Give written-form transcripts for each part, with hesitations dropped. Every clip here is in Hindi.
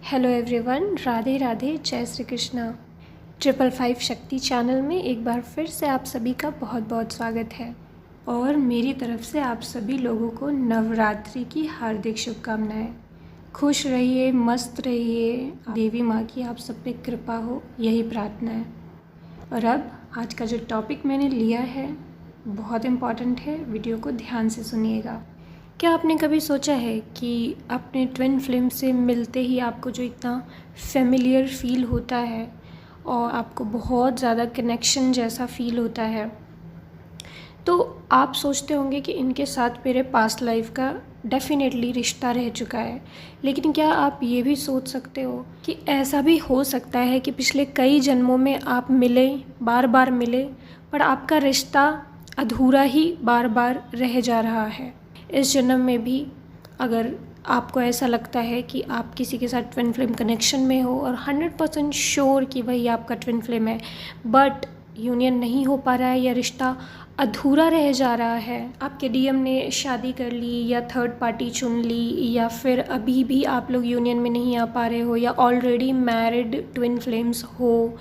हेलो एवरीवन, राधे राधे, जय श्री कृष्णा। 555 शक्ति चैनल में एक बार फिर से आप सभी का बहुत बहुत स्वागत है और मेरी तरफ से आप सभी लोगों को नवरात्रि की हार्दिक शुभकामनाएं। खुश रहिए, मस्त रहिए, देवी माँ की आप सब पे कृपा हो, यही प्रार्थना है। और अब आज का जो टॉपिक मैंने लिया है बहुत इम्पॉर्टेंट है, वीडियो को ध्यान से सुनिएगा। क्या आपने कभी सोचा है कि अपने ट्विन फ्लेम से मिलते ही आपको जो इतना फेमिलियर फील होता है और आपको बहुत ज़्यादा कनेक्शन जैसा फील होता है, तो आप सोचते होंगे कि इनके साथ मेरे पास्ट लाइफ का डेफिनेटली रिश्ता रह चुका है। लेकिन क्या आप ये भी सोच सकते हो कि ऐसा भी हो सकता है कि पिछले कई जन्मों में आप मिले, बार बार मिले, पर आपका रिश्ता अधूरा ही बार बार रह जा रहा है। इस जन्म में भी अगर आपको ऐसा लगता है कि आप किसी के साथ ट्विन फ्लेम कनेक्शन में हो और 100% श्योर कि वही आपका ट्विन फ्लेम है, बट यूनियन नहीं हो पा रहा है या रिश्ता अधूरा रह जा रहा है, आपके डीएम ने शादी कर ली या थर्ड पार्टी चुन ली, या फिर अभी भी आप लोग यूनियन में नहीं आ पा रहे हो, या ऑलरेडी मैरिड ट्विन फ्लेम्स हो,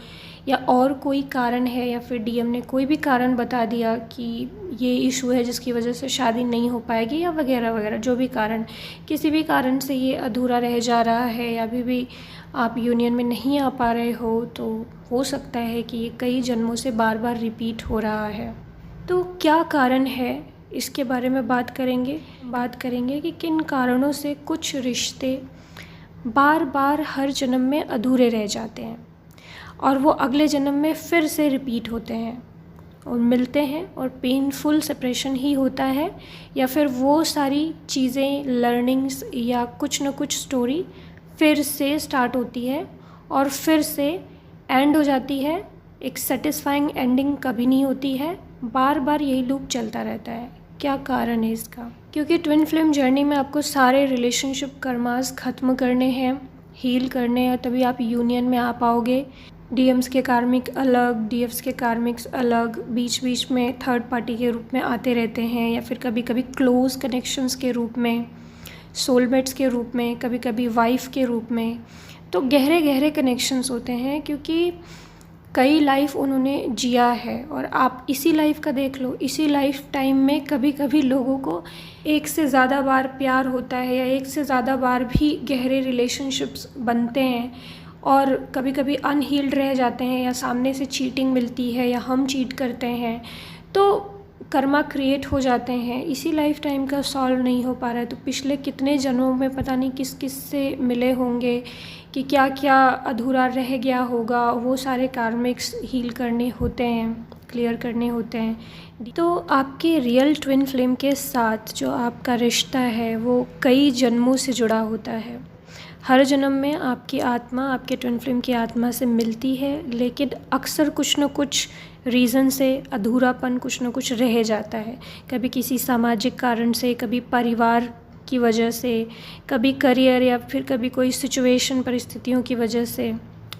या और कोई कारण है, या फिर डीएम ने कोई भी कारण बता दिया कि ये इशू है जिसकी वजह से शादी नहीं हो पाएगी, या वगैरह वगैरह, जो भी कारण, किसी भी कारण से ये अधूरा रह जा रहा है या अभी भी आप यूनियन में नहीं आ पा रहे हो, तो हो सकता है कि ये कई जन्मों से बार बार रिपीट हो रहा है। तो क्या कारण है, इसके बारे में बात करेंगे कि किन कारणों से कुछ रिश्ते बार बार हर जन्म में अधूरे रह जाते हैं और वो अगले जन्म में फिर से रिपीट होते हैं और मिलते हैं और पेनफुल सेपरेशन ही होता है, या फिर वो सारी चीज़ें, लर्निंग्स या कुछ न कुछ स्टोरी फिर से स्टार्ट होती है और फिर से एंड हो जाती है। एक सेटिस्फाइंग एंडिंग कभी नहीं होती है, बार बार यही लूप चलता रहता है। क्या कारण है इसका? क्योंकि ट्विन फ्लेम जर्नी में आपको सारे रिलेशनशिप कर्मास ख़त्म करने हैं, हील करने हैं, तभी आप यूनियन में आ पाओगे। डीएम्स के कार्मिक अलग, डीएफ्स के कार्मिक्स अलग, बीच बीच में थर्ड पार्टी के रूप में आते रहते हैं, या फिर कभी कभी क्लोज कनेक्शंस के रूप में, सोलमेट्स के रूप में, कभी कभी वाइफ के रूप में। तो गहरे गहरे कनेक्शंस होते हैं क्योंकि कई लाइफ उन्होंने जिया है। और आप इसी लाइफ का देख लो, इसी लाइफ टाइम में कभी कभी लोगों को एक से ज़्यादा बार प्यार होता है या एक से ज़्यादा बार भी गहरे रिलेशनशिप्स बनते हैं, और कभी कभी अनहील्ड रह जाते हैं, या सामने से चीटिंग मिलती है या हम चीट करते हैं, तो कर्मा क्रिएट हो जाते हैं। इसी लाइफ टाइम का सॉल्व नहीं हो पा रहा है, तो पिछले कितने जन्मों में पता नहीं किस किस से मिले होंगे, कि क्या क्या अधूरा रह गया होगा, वो सारे कार्मिक्स हील करने होते हैं, क्लियर करने होते हैं। तो आपके रियल ट्विन फ्लेम के साथ जो आपका रिश्ता है वो कई जन्मों से जुड़ा होता है। हर जन्म में आपकी आत्मा आपके ट्विन फ्लेम की आत्मा से मिलती है, लेकिन अक्सर कुछ न कुछ रीज़न से अधूरापन कुछ न कुछ रह जाता है। कभी किसी सामाजिक कारण से, कभी परिवार की वजह से, कभी करियर, या फिर कभी कोई सिचुएशन, परिस्थितियों की वजह से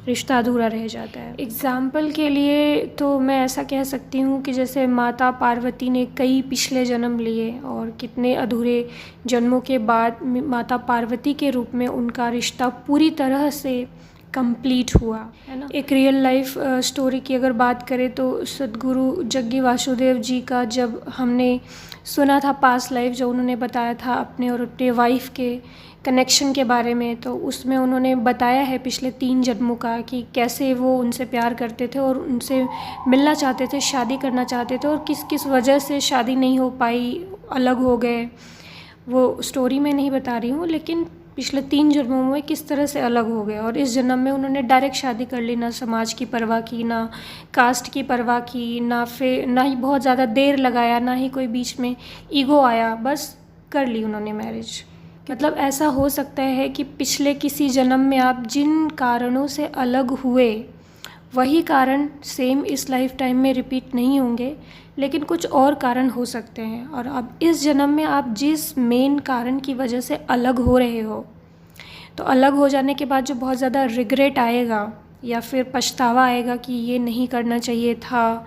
रिश्ता अधूरा रह जाता है। एग्ज़ाम्पल के लिए तो मैं ऐसा कह सकती हूँ कि जैसे माता पार्वती ने कई पिछले जन्म लिए और कितने अधूरे जन्मों के बाद माता पार्वती के रूप में उनका रिश्ता पूरी तरह से कंप्लीट हुआ, है ना। एक रियल लाइफ स्टोरी की अगर बात करें तो सद्गुरु जग्गी वासुदेव जी का जब हमने सुना था पास्ट लाइफ, जो उन्होंने बताया था अपने और अपने वाइफ के कनेक्शन के बारे में, तो उसमें उन्होंने बताया है पिछले 3 जन्मों का कि कैसे वो उनसे प्यार करते थे और उनसे मिलना चाहते थे, शादी करना चाहते थे, और किस किस वजह से शादी नहीं हो पाई, अलग हो गए। वो स्टोरी मैं नहीं बता रही हूँ, लेकिन पिछले 3 जन्मों में किस तरह से अलग हो गए, और इस जन्म में उन्होंने डायरेक्ट शादी कर ली, ना समाज की परवाह की, ना कास्ट की परवाह की, ना ही बहुत ज़्यादा देर लगाया, ना ही कोई बीच में ईगो आया, बस कर ली उन्होंने मैरिज। मतलब ऐसा हो सकता है कि पिछले किसी जन्म में आप जिन कारणों से अलग हुए, वही कारण सेम इस लाइफ टाइम में रिपीट नहीं होंगे, लेकिन कुछ और कारण हो सकते हैं। और अब इस जन्म में आप जिस मेन कारण की वजह से अलग हो रहे हो, तो अलग हो जाने के बाद जो बहुत ज़्यादा रिग्रेट आएगा या फिर पछतावा आएगा कि ये नहीं करना चाहिए था,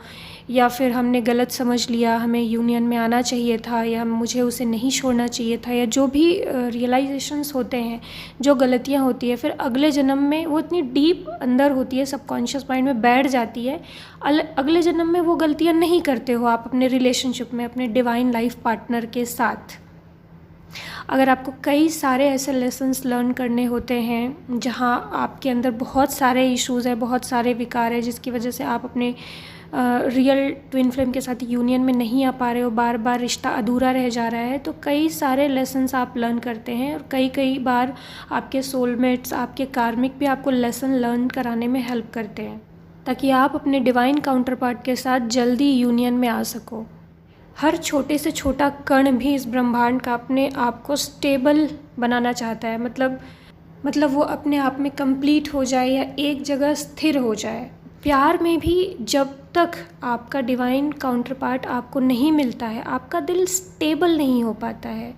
या फिर हमने गलत समझ लिया, हमें यूनियन में आना चाहिए था, या मुझे उसे नहीं छोड़ना चाहिए था, या जो भी रियलाइजेशंस होते हैं, जो गलतियाँ होती है, फिर अगले जन्म में वो इतनी डीप अंदर होती है, सबकॉन्शियस माइंड में बैठ जाती है। अगले जन्म में वो गलतियाँ नहीं करते हो आप अपने रिलेशनशिप में अपने डिवाइन लाइफ पार्टनर के साथ। अगर आपको कई सारे ऐसे लेसन्स लर्न करने होते हैं जहाँ आपके अंदर बहुत सारे इश्यूज़ हैं, बहुत सारे विकार हैं, जिसकी वजह से आप अपने रियल ट्विन फ्लेम के साथ यूनियन में नहीं आ पा रहे हो, बार बार रिश्ता अधूरा रह जा रहा है, तो कई सारे लेसन्स आप लर्न करते हैं। और कई बार आपके सोलमेट्स, आपके कार्मिक भी आपको लेसन लर्न कराने में हेल्प करते हैं, ताकि आप अपने डिवाइन काउंटर पार्ट के साथ जल्दी यूनियन में आ सको। हर छोटे से छोटा कण भी इस ब्रह्मांड का अपने आप को स्टेबल बनाना चाहता है, मतलब वो अपने आप में कंप्लीट हो जाए या एक जगह स्थिर हो जाए। प्यार में भी जब तक आपका डिवाइन काउंटर पार्ट आपको नहीं मिलता है, आपका दिल स्टेबल नहीं हो पाता है,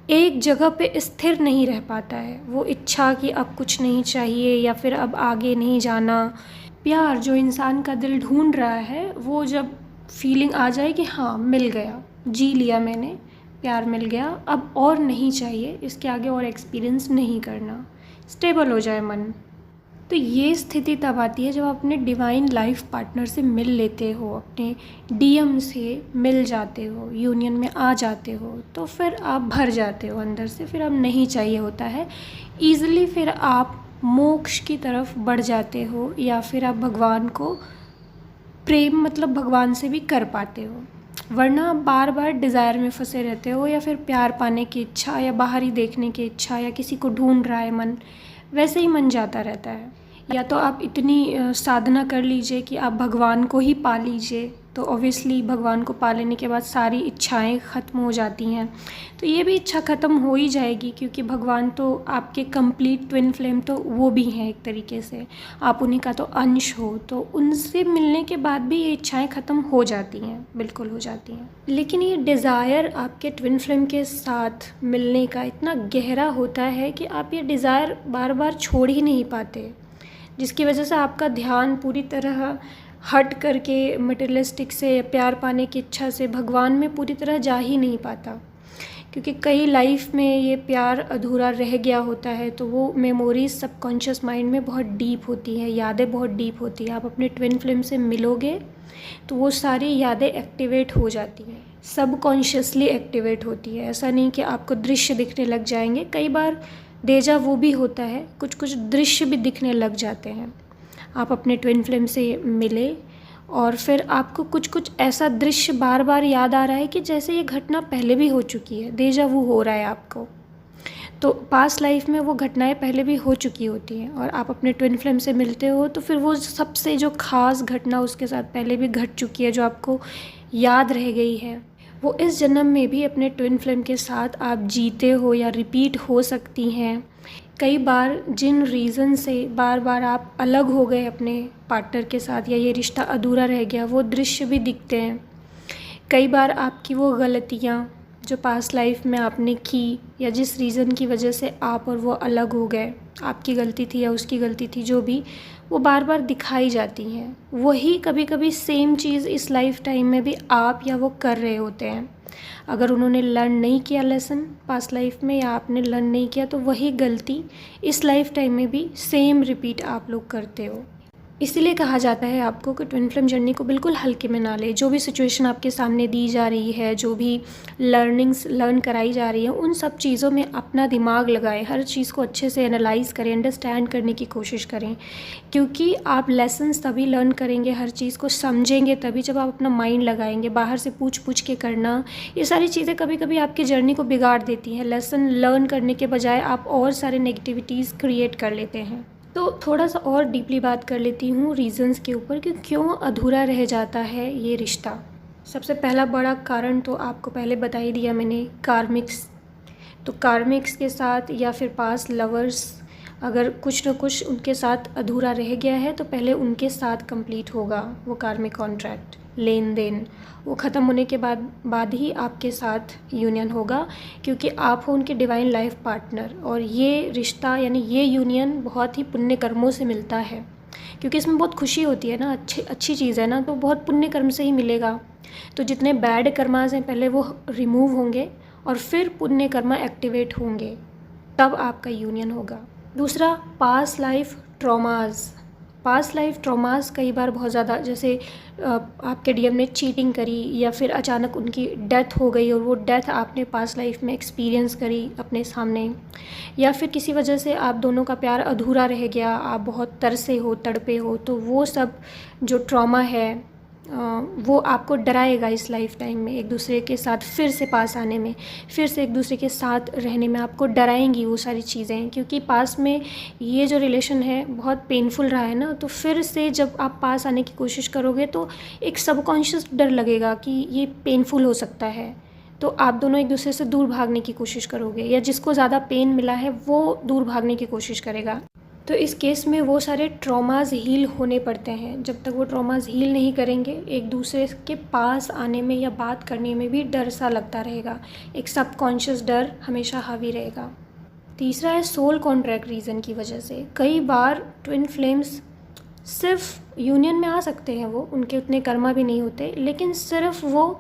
एक जगह पे स्थिर नहीं रह पाता है। वो इच्छा कि अब कुछ नहीं चाहिए या फिर अब आगे नहीं जाना। प्यार जो इंसान का दिल ढूंढ रहा है, वो जब फीलिंग आ जाए कि हाँ मिल गया, जी लिया मैंने, प्यार मिल गया, अब और नहीं चाहिए, इसके आगे और एक्सपीरियंस नहीं करना, स्टेबल हो जाए मन, तो ये स्थिति तब आती है जब आप अपने डिवाइन लाइफ पार्टनर से मिल लेते हो, अपने डीएम से मिल जाते हो, यूनियन में आ जाते हो, तो फिर आप भर जाते हो अंदर से, फिर अब नहीं चाहिए होता है ईज़िली, फिर आप मोक्ष की तरफ बढ़ जाते हो, या फिर आप भगवान को प्रेम मतलब भगवान से भी कर पाते हो। वरना आप बार बार डिज़ायर में फंसे रहते हो, या फिर प्यार पाने की इच्छा, या बाहरी देखने की इच्छा, या किसी को ढूंढ रहा है मन, वैसे ही मन जाता रहता है। या तो आप इतनी साधना कर लीजिए कि आप भगवान को ही पा लीजिए, तो ऑब्वियसली भगवान को पा लेने के बाद सारी इच्छाएं ख़त्म हो जाती हैं, तो ये भी इच्छा ख़त्म हो ही जाएगी, क्योंकि भगवान तो आपके कंप्लीट ट्विन फ्लेम तो वो भी हैं एक तरीके से, आप उन्हीं का तो अंश हो, तो उनसे मिलने के बाद भी ये इच्छाएं ख़त्म हो जाती हैं, बिल्कुल हो जाती हैं। लेकिन ये डिज़ायर आपके ट्विन फ्लेम के साथ मिलने का इतना गहरा होता है कि आप ये डिज़ायर बार बार छोड़ ही नहीं पाते, जिसकी वजह से आपका ध्यान पूरी तरह हट करके मटेरियलिस्टिक से, प्यार पाने की इच्छा से भगवान में पूरी तरह जा ही नहीं पाता। क्योंकि कई लाइफ में ये प्यार अधूरा रह गया होता है, तो वो मेमोरीज सबकॉन्शियस माइंड में बहुत डीप होती हैं, यादें बहुत डीप होती हैं। आप अपने ट्विन फ्लेम से मिलोगे तो वो सारी यादें एक्टिवेट हो जाती हैं, सबकॉन्शियसली एक्टिवेट होती है। ऐसा नहीं कि आपको दृश्य दिखने लग जाएंगे, कई बार डेजा वो भी होता है, कुछ कुछ दृश्य भी दिखने लग जाते हैं। आप अपने ट्विन फ्लेम से मिले और फिर आपको कुछ कुछ ऐसा दृश्य बार बार याद आ रहा है कि जैसे ये घटना पहले भी हो चुकी है, डेजा वो हो रहा है आपको। तो पास्ट लाइफ में वो घटनाएं पहले भी हो चुकी होती हैं, और आप अपने ट्विन फ्लेम से मिलते हो तो फिर वो सबसे जो ख़ास घटना उसके साथ पहले भी घट चुकी है, जो आपको याद रह गई है, वो इस जन्म में भी अपने ट्विन फ्लेम के साथ आप जीते हो या रिपीट हो सकती हैं। कई बार जिन रीज़न से बार बार आप अलग हो गए अपने पार्टनर के साथ, या ये रिश्ता अधूरा रह गया, वो दृश्य भी दिखते हैं। कई बार आपकी वो गलतियाँ जो पास्ट लाइफ में आपने की, या जिस रीज़न की वजह से आप और वो अलग हो गए, आपकी गलती थी या उसकी गलती थी, जो भी, वो बार बार दिखाई जाती हैं। वही कभी कभी सेम चीज़ इस लाइफ टाइम में भी आप या वो कर रहे होते हैं। अगर उन्होंने लर्न नहीं किया लेसन पास्ट लाइफ में, या आपने लर्न नहीं किया, तो वही गलती इस लाइफ टाइम में भी सेम रिपीट आप लोग करते हो। इसीलिए कहा जाता है आपको कि ट्विन फ्लेम जर्नी को बिल्कुल हल्के में ना ले। जो भी सिचुएशन आपके सामने दी जा रही है, जो भी लर्निंग्स लर्न कराई जा रही है, उन सब चीज़ों में अपना दिमाग लगाएं, हर चीज़ को अच्छे से एनालाइज करें, अंडरस्टैंड करने की कोशिश करें। क्योंकि आप लेसन्स तभी लर्न करेंगे, हर चीज़ को समझेंगे तभी जब आप अपना माइंड लगाएंगे। बाहर से पूछ पूछ के करना, ये सारी चीज़ें कभी कभी आपकी जर्नी को बिगाड़ देती हैं। लेसन लर्न करने के बजाय आप और सारे नेगेटिविटीज़ क्रिएट कर लेते हैं। तो थोड़ा सा और डीपली बात कर लेती हूँ रीज़न्स के ऊपर कि क्यों अधूरा रह जाता है ये रिश्ता। सबसे पहला बड़ा कारण तो आपको पहले बता ही दिया मैंने, कार्मिक्स। तो कार्मिक्स के साथ या फिर पास्ट लवर्स, अगर कुछ न कुछ उनके साथ अधूरा रह गया है, तो पहले उनके साथ कंप्लीट होगा वो कार्मिक कॉन्ट्रैक्ट, लेन देन। वो ख़त्म होने के बाद ही आपके साथ यूनियन होगा, क्योंकि आप हो उनके डिवाइन लाइफ पार्टनर। और ये रिश्ता यानी ये यूनियन बहुत ही पुण्य कर्मों से मिलता है, क्योंकि इसमें बहुत खुशी होती है ना, अच्छी चीज़ है ना, तो बहुत पुण्य कर्म से ही मिलेगा। तो जितने बैड कर्मास हैं पहले वो रिमूव होंगे और फिर पुण्य कर्मा एक्टिवेट होंगे, तब आपका यूनियन होगा। दूसरा, पास्ट लाइफ ट्रॉमास कई बार बहुत ज़्यादा, जैसे आपके डीएम ने चीटिंग करी या फिर अचानक उनकी डेथ हो गई और वो डेथ आपने पास्ट लाइफ में एक्सपीरियंस करी अपने सामने, या फिर किसी वजह से आप दोनों का प्यार अधूरा रह गया, आप बहुत तरसे हो, तड़पे हो, तो वो सब जो ट्रॉमा है वो आपको डराएगा इस लाइफ टाइम में, एक दूसरे के साथ फिर से पास आने में, फिर से एक दूसरे के साथ रहने में आपको डराएंगी वो सारी चीज़ें, क्योंकि पास में ये जो रिलेशन है बहुत पेनफुल रहा है ना। तो फिर से जब आप पास आने की कोशिश करोगे तो एक सबकॉन्शियस डर लगेगा कि ये पेनफुल हो सकता है, तो आप दोनों एक दूसरे से दूर भागने की कोशिश करोगे, या जिसको ज़्यादा पेन मिला है वो दूर भागने की कोशिश करेगा। तो इस केस में वो सारे ट्रॉमास हील होने पड़ते हैं। जब तक वो ट्रॉमास हील नहीं करेंगे, एक दूसरे के पास आने में या बात करने में भी डर सा लगता रहेगा, एक सबकॉन्शियस डर हमेशा हावी रहेगा। तीसरा है सोल कॉन्ट्रैक्ट रीज़न की वजह से। कई बार ट्विन फ्लेम्स सिर्फ यूनियन में आ सकते हैं, वो उनके उतने कर्मा भी नहीं होते, लेकिन सिर्फ वो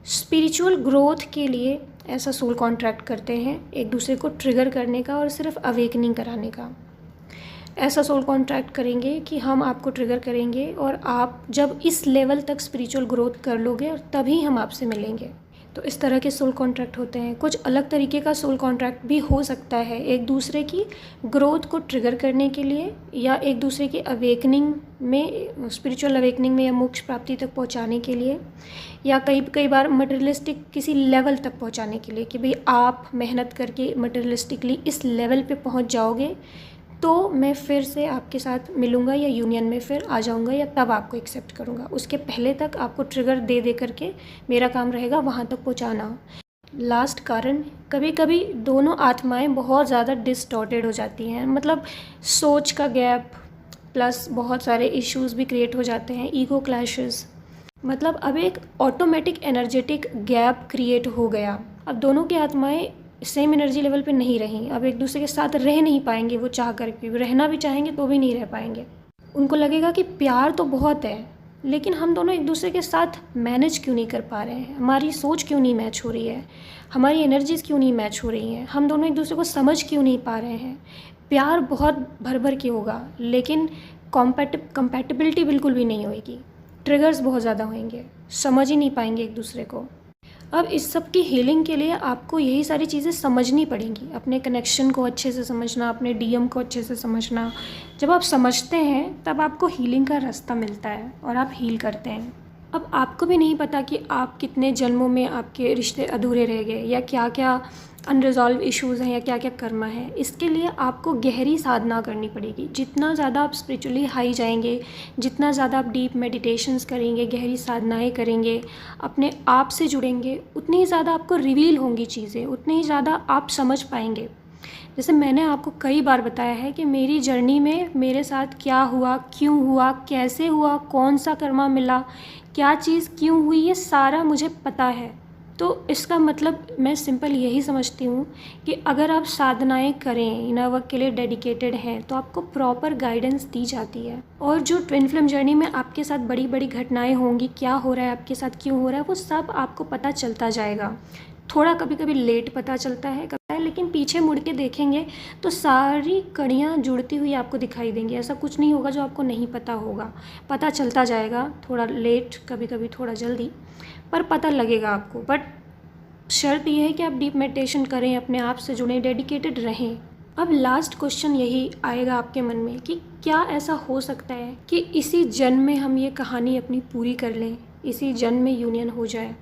स्पिरिचुअल ग्रोथ के लिए ऐसा सोल कॉन्ट्रैक्ट करते हैं, एक दूसरे को ट्रिगर करने का और सिर्फ अवेकनिंग कराने का। ऐसा सोल कॉन्ट्रैक्ट करेंगे कि हम आपको ट्रिगर करेंगे और आप जब इस लेवल तक स्पिरिचुअल ग्रोथ कर लोगे और तभी हम आपसे मिलेंगे। तो इस तरह के सोल कॉन्ट्रैक्ट होते हैं। कुछ अलग तरीके का सोल कॉन्ट्रैक्ट भी हो सकता है, एक दूसरे की ग्रोथ को ट्रिगर करने के लिए या एक दूसरे की अवेकनिंग में, स्पिरिचुअल अवेकनिंग में या मोक्ष प्राप्ति तक पहुंचाने के लिए, या कई बार मटेरियलिस्टिक किसी लेवल तक पहुंचाने के लिए कि भाई आप मेहनत करके मटेरियलिस्टिकली इस लेवल पे पहुंच जाओगे तो मैं फिर से आपके साथ मिलूँगा या यूनियन में फिर आ जाऊँगा या तब आपको एक्सेप्ट करूँगा। उसके पहले तक आपको ट्रिगर दे करके मेरा काम रहेगा वहाँ तक पहुँचाना। लास्ट कारण, कभी कभी दोनों आत्माएं बहुत ज़्यादा डिस्टॉर्टेड हो जाती हैं, मतलब सोच का गैप प्लस बहुत सारे इश्यूज़ भी क्रिएट हो जाते हैं, ईगो क्लैशेस, मतलब अब एक ऑटोमेटिक एनर्जेटिक गैप क्रिएट हो गया। अब दोनों की आत्माएं सेम एनर्जी लेवल पे नहीं रहीं, अब एक दूसरे के साथ रह नहीं पाएंगे, वो चाह कर भी रहना भी चाहेंगे तो भी नहीं रह पाएंगे। उनको लगेगा कि प्यार तो बहुत है, लेकिन हम दोनों एक दूसरे के साथ मैनेज क्यों नहीं कर पा रहे हैं, हमारी सोच क्यों नहीं मैच हो रही है, हमारी एनर्जीज़ क्यों नहीं मैच हो रही हैं, हम दोनों एक दूसरे को समझ क्यों नहीं पा रहे हैं। प्यार बहुत भर भर के होगा, लेकिन कंपैटिबिलिटी बिल्कुल भी नहीं होएगी, ट्रिगर्स बहुत ज़्यादा होंगे, समझ ही नहीं पाएंगे एक दूसरे को। अब इस सब की हीलिंग के लिए आपको यही सारी चीज़ें समझनी पड़ेंगी, अपने कनेक्शन को अच्छे से समझना, अपने डीएम को अच्छे से समझना। जब आप समझते हैं तब आपको हीलिंग का रास्ता मिलता है और आप हील करते हैं। अब आपको भी नहीं पता कि आप कितने जन्मों में आपके रिश्ते अधूरे रह गए या क्या क्या अनरिजॉल्व इश्यूज़ हैं या क्या क्या कर्मा है। इसके लिए आपको गहरी साधना करनी पड़ेगी। जितना ज़्यादा आप स्पिरिचुअली हाई जाएंगे, जितना ज़्यादा आप डीप मेडिटेशंस करेंगे, गहरी साधनाएं करेंगे, अपने आप से जुड़ेंगे, उतनी ही ज़्यादा आपको रिवील होंगी चीज़ें, उतनी ही ज़्यादा आप समझ पाएंगे। जैसे मैंने आपको कई बार बताया है कि मेरी जर्नी में मेरे साथ क्या हुआ, क्यों हुआ, कैसे हुआ, कौन सा कर्मा मिला, क्या चीज़ क्यों हुई, ये सारा मुझे पता है। तो इसका मतलब मैं सिंपल यही समझती हूँ कि अगर आप साधनाएं करें, इनर वर्क के लिए डेडिकेटेड हैं, तो आपको प्रॉपर गाइडेंस दी जाती है। और जो ट्विन फ्लेम जर्नी में आपके साथ बड़ी बड़ी घटनाएं होंगी, क्या हो रहा है आपके साथ, क्यों हो रहा है, वो सब आपको पता चलता जाएगा। थोड़ा कभी कभी लेट पता चलता है, लेकिन पीछे मुड़ के देखेंगे तो सारी कड़ियाँ जुड़ती हुई आपको दिखाई देंगी। ऐसा कुछ नहीं होगा जो आपको नहीं पता होगा, पता चलता जाएगा, थोड़ा लेट, कभी कभी थोड़ा जल्दी, पर पता लगेगा आपको। बट शर्त यह है कि आप डीप मेडिटेशन करें, अपने आप से जुड़ें, डेडिकेटेड रहें। अब लास्ट क्वेश्चन यही आएगा आपके मन में कि क्या ऐसा हो सकता है कि इसी जन्म में हम ये कहानी अपनी पूरी कर लें, इसी जन्म में यूनियन हो जाए?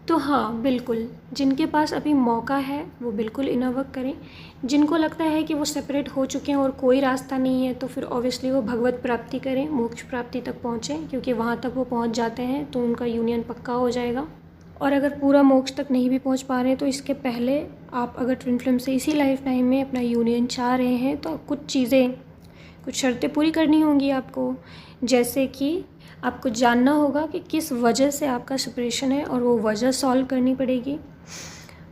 तो हाँ, बिल्कुल, जिनके पास अभी मौका है वो बिल्कुल इनर वर्क करें। जिनको लगता है कि वो सेपरेट हो चुके हैं और कोई रास्ता नहीं है, तो फिर ऑब्वियसली वो भगवत प्राप्ति करें, मोक्ष प्राप्ति तक पहुँचें, क्योंकि वहाँ तक वो पहुँच जाते हैं तो उनका यूनियन पक्का हो जाएगा। और अगर पूरा मोक्ष तक नहीं भी पहुँच पा रहे हैं तो इसके पहले आप अगर ट्विन फ्लेम से इसी लाइफ टाइम में अपना यूनियन चाह रहे हैं तो कुछ शर्तें पूरी करनी होंगी आपको। जैसे कि आपको जानना होगा कि किस वजह से आपका सेपरेशन है और वो वजह सॉल्व करनी पड़ेगी,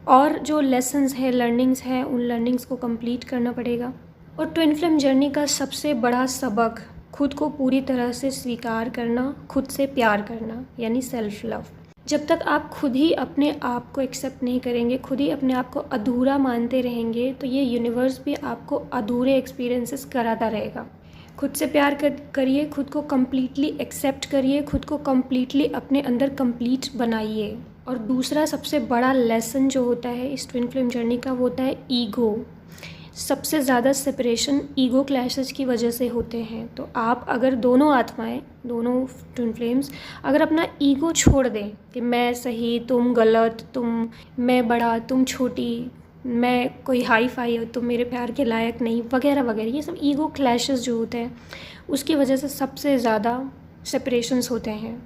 और जो लेसन्स है, लर्निंग्स हैं, उन लर्निंग्स को कंप्लीट करना पड़ेगा। और ट्विन फ्लेम जर्नी का सबसे बड़ा सबक खुद को पूरी तरह से स्वीकार करना, खुद से प्यार करना, यानी सेल्फ लव। जब तक आप खुद ही अपने आप को एक्सेप्ट नहीं करेंगे, खुद ही अपने आप को अधूरा मानते रहेंगे, तो ये यूनिवर्स भी आपको अधूरे एक्सपीरियंसेस कराता रहेगा। खुद से प्यार करिए, खुद को कम्प्लीटली एक्सेप्ट करिए, खुद को कम्प्लीटली अपने अंदर कंप्लीट बनाइए। और दूसरा सबसे बड़ा लेसन जो होता है इस ट्विन फ्लेम जर्नी का, वो होता है ईगो। सबसे ज़्यादा सेपरेशन ईगो क्लैशेस की वजह से होते हैं। तो आप अगर दोनों आत्माएं, दोनों ट्विन फ्लेम्स अगर अपना ईगो छोड़ दें कि मैं सही, तुम गलत, मैं बड़ा, तुम छोटी, मैं कोई हाई फाई हो, तुम मेरे प्यार के लायक नहीं, वगैरह वगैरह, ये सब ईगो क्लैशेस जो होते हैं उसकी वजह से सबसे ज़्यादा सेपरेशंस होते हैं।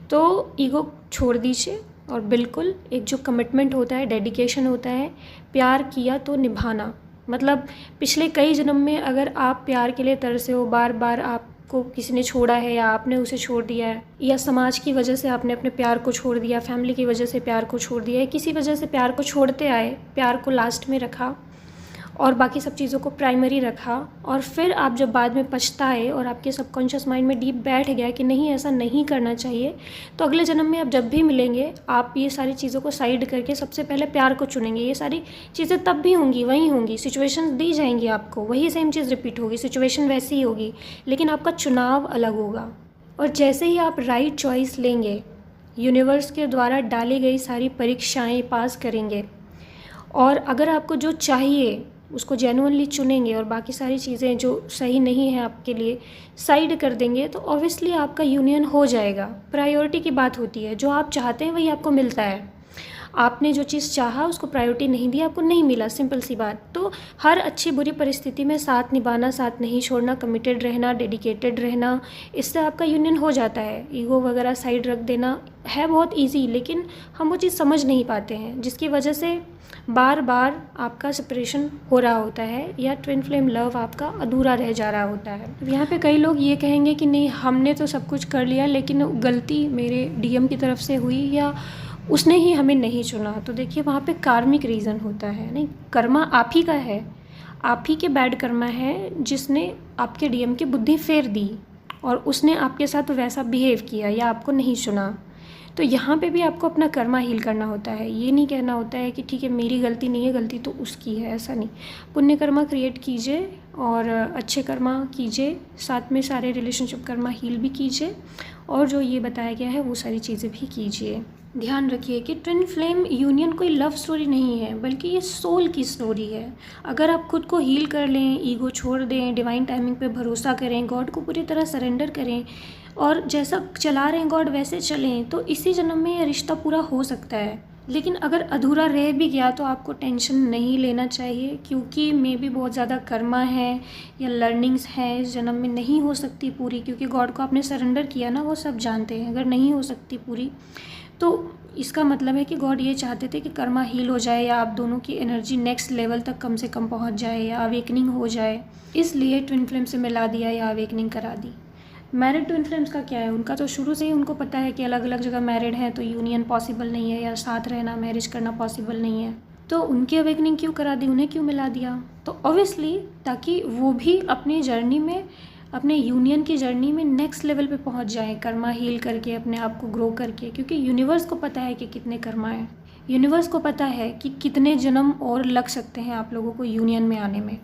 तो ईगो छोड़ दीजिए और बिल्कुल एक जो कमिटमेंट होता है, डेडिकेशन होता है, प्यार किया तो निभाना। मतलब पिछले कई जन्म में अगर आप प्यार के लिए तरसे हो, बार बार आपको किसी ने छोड़ा है या आपने उसे छोड़ दिया है, या समाज की वजह से आपने अपने प्यार को छोड़ दिया, फैमिली की वजह से प्यार को छोड़ दिया है, किसी वजह से प्यार को छोड़ते आए, प्यार को लास्ट में रखा और बाकी सब चीज़ों को प्राइमरी रखा, और फिर आप जब बाद में पछताए और आपके सबकॉन्शियस माइंड में डीप बैठ गया कि नहीं ऐसा नहीं करना चाहिए, तो अगले जन्म में आप जब भी मिलेंगे आप ये सारी चीज़ों को साइड करके सबसे पहले प्यार को चुनेंगे। ये सारी चीज़ें तब भी होंगी, वहीं होंगी, सिचुएशन दी जाएंगी आपको, वही सेम चीज़ रिपीट होगी, सिचुएशन वैसी ही होगी, लेकिन आपका चुनाव अलग होगा। और जैसे ही आप राइट चॉइस लेंगे, यूनिवर्स के द्वारा डाली गई सारी परीक्षाएँ पास करेंगे, और अगर आपको जो चाहिए उसको जेन्युइनली चुनेंगे और बाकी सारी चीज़ें जो सही नहीं है आपके लिए साइड कर देंगे, तो ऑब्वियसली आपका यूनियन हो जाएगा। प्रायोरिटी की बात होती है, जो आप चाहते हैं वही आपको मिलता है। आपने जो चीज़ चाहा उसको प्रायोरिटी नहीं दी, आपको नहीं मिला, सिंपल सी बात। तो हर अच्छी बुरी परिस्थिति में साथ निभाना, साथ नहीं छोड़ना, कमिटेड रहना, डेडिकेटेड रहना, इससे आपका यूनियन हो जाता है। ईगो वगैरह साइड रख देना है बहुत ईजी, लेकिन हम वो चीज़ समझ नहीं पाते हैं, जिसकी वजह से बार बार आपका सेपरेशन हो रहा होता है या ट्विन फ्लेम लव आपका अधूरा रह जा रहा होता है। अब यहाँ पे कई लोग ये कहेंगे कि नहीं, हमने तो सब कुछ कर लिया लेकिन गलती मेरे डीएम की तरफ से हुई या उसने ही हमें नहीं चुना। तो देखिए वहाँ पे कार्मिक रीज़न होता है, नहीं, कर्मा आप ही का है, आप ही के बैड कर्मा है जिसने आपके डीएम की बुद्धि फेर दी और उसने आपके साथ वैसा बिहेव किया या आपको नहीं चुना। तो यहाँ पे भी आपको अपना कर्मा हील करना होता है। ये नहीं कहना होता है कि ठीक है मेरी गलती नहीं है, गलती तो उसकी है, ऐसा नहीं। पुण्य कर्मा क्रिएट कीजिए और अच्छे कर्मा कीजिए, साथ में सारे रिलेशनशिप कर्मा हील भी कीजिए, और जो ये बताया गया है वो सारी चीज़ें भी कीजिए। ध्यान रखिए कि ट्विन फ्लेम यूनियन कोई लव स्टोरी नहीं है, बल्कि ये सोल की स्टोरी है। अगर आप खुद को हील कर लें, ईगो छोड़ दें, डिवाइन टाइमिंग पे भरोसा करें, गॉड को पूरी तरह सरेंडर करें और जैसा चला रहे हैं गॉड वैसे चलें, तो इसी जन्म में ये रिश्ता पूरा हो सकता है। लेकिन अगर अधूरा रह भी गया तो आपको टेंशन नहीं लेना चाहिए, क्योंकि मे भी बहुत ज़्यादा कर्मा है या लर्निंग्स हैं इस जन्म में, नहीं हो सकती पूरी, क्योंकि गॉड को आपने सरेंडर किया ना, वो सब जानते हैं। अगर नहीं हो सकती पूरी तो इसका मतलब है कि गॉड ये चाहते थे कि कर्मा हील हो जाए या आप दोनों की एनर्जी नेक्स्ट लेवल तक कम से कम पहुंच जाए या अवेकनिंग हो जाए, इसलिए ट्विन फ्लेम से मिला दिया या अवेकनिंग करा दी। मैरिड ट्विन फ्लेम्स का क्या है, उनका तो शुरू से ही उनको पता है कि अलग अलग जगह मैरिड हैं तो यूनियन पॉसिबल नहीं है या साथ रहना, मैरिज करना पॉसिबल नहीं है, तो उनकी अवेकनिंग क्यों करा दी, उन्हें क्यों मिला दिया? तो ऑब्वियसली ताकि वो भी अपनी जर्नी में, अपने यूनियन की जर्नी में नेक्स्ट लेवल पे पहुंच जाएं, कर्मा हील करके, अपने आप को ग्रो करके। क्योंकि यूनिवर्स को पता है कि कितने कर्मा हैं, यूनिवर्स को पता है कि कितने जन्म और लग सकते हैं आप लोगों को यूनियन में आने में,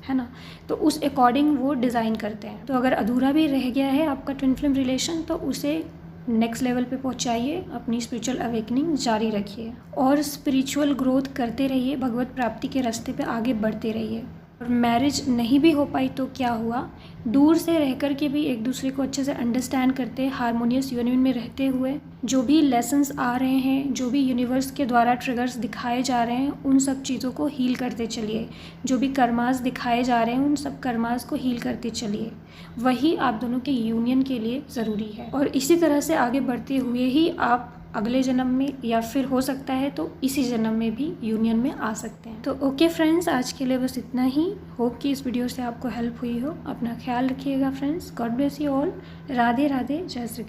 है ना। तो उस अकॉर्डिंग वो डिज़ाइन करते हैं। तो अगर अधूरा भी रह गया है आपका ट्विन फ्लेम रिलेशन, तो उसे नेक्स्ट लेवल पे पहुंचाइए, अपनी स्पिरिचुअल अवेकनिंग जारी रखिए और स्पिरिचुअल ग्रोथ करते रहिए, भगवत प्राप्ति के रास्ते पे आगे बढ़ते रहिए। और मैरिज नहीं भी हो पाई तो क्या हुआ, दूर से रह कर के भी एक दूसरे को अच्छे से अंडरस्टैंड करते, हारमोनियस यूनियन में रहते हुए जो भी लेसन्स आ रहे हैं, जो भी यूनिवर्स के द्वारा ट्रिगर्स दिखाए जा रहे हैं, उन सब चीज़ों को हील करते चलिए। जो भी कर्मास दिखाए जा रहे हैं उन सब कर्मास को हील करते चलिए, वही आप दोनों के यूनियन के लिए ज़रूरी है। और इसी तरह से आगे बढ़ते हुए ही आप अगले जन्म में या फिर हो सकता है तो इसी जन्म में भी यूनियन में आ सकते हैं। तो ओके फ्रेंड्स, आज के लिए बस इतना ही। होप कि इस वीडियो से आपको हेल्प हुई हो। अपना ख्याल रखिएगा friends. God bless you all. Radhe Radhe, जय श्री कृष्ण।